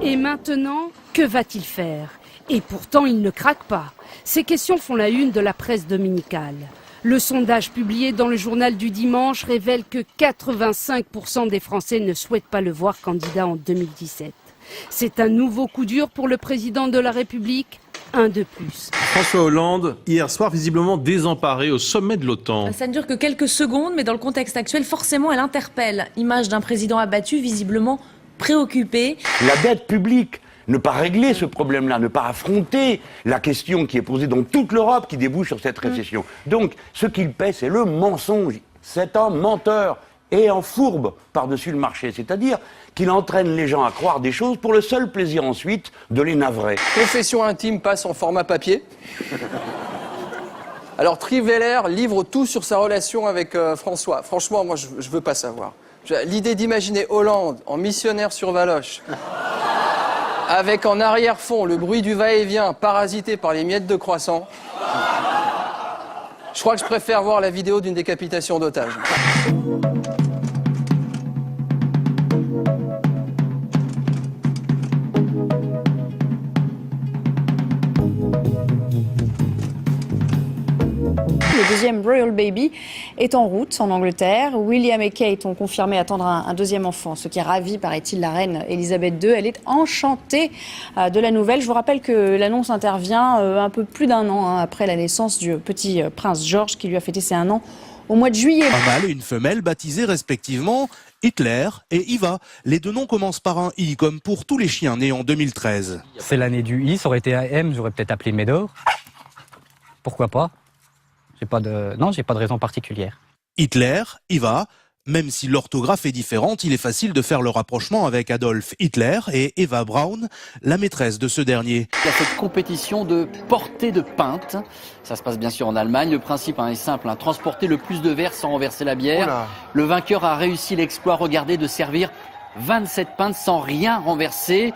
Et maintenant, que va-t-il faire? Et pourtant, il ne craque pas. Ces questions font la une de la presse dominicale. Le sondage publié dans le journal du dimanche révèle que 85% des Français ne souhaitent pas le voir candidat en 2017. C'est un nouveau coup dur pour le président de la République, un de plus. François Hollande, hier soir, visiblement désemparé au sommet de l'OTAN. Ça ne dure que quelques secondes, mais dans le contexte actuel, forcément, elle interpelle. Image d'un président abattu, visiblement préoccupé. La dette publique, ne pas régler ce problème-là, ne pas affronter la question qui est posée dans toute l'Europe qui débouche sur cette récession. Donc, ce qu'il paie, c'est le mensonge. C'est un menteur et en fourbe par-dessus le marché. C'est-à-dire qu'il entraîne les gens à croire des choses pour le seul plaisir ensuite de les navrer. Confession intime passe en format papier. Alors Triveller livre tout sur sa relation avec François. Franchement, moi, je veux pas savoir. L'idée d'imaginer Hollande en missionnaire sur Valoche, avec en arrière-fond le bruit du va-et-vient parasité par les miettes de croissant, je crois que je préfère voir la vidéo d'une décapitation d'otages. Le deuxième Royal Baby est en route en Angleterre. William et Kate ont confirmé attendre un deuxième enfant, ce qui ravit, paraît-il, la reine Elisabeth II. Elle est enchantée de la nouvelle. Je vous rappelle que l'annonce intervient un peu plus d'un an après la naissance du petit prince George, qui lui a fêté ses 1 an au mois de juillet. Un mâle et une femelle baptisés respectivement Hitler et Iva. Les deux noms commencent par un I, comme pour tous les chiens nés en 2013. C'est l'année du I, ça aurait été un M, j'aurais peut-être appelé Médor. Pourquoi pas? J'ai pas de raison particulière. Hitler, Iva, même si l'orthographe est différente, il est facile de faire le rapprochement avec Adolf Hitler et Eva Braun, la maîtresse de ce dernier. Il y a cette compétition de portée de pinte. Ça se passe bien sûr en Allemagne. Le principe est simple, transporter le plus de verres sans renverser la bière. Oula. Le vainqueur a réussi l'exploit, regardez, de servir 27 pintes sans rien renverser.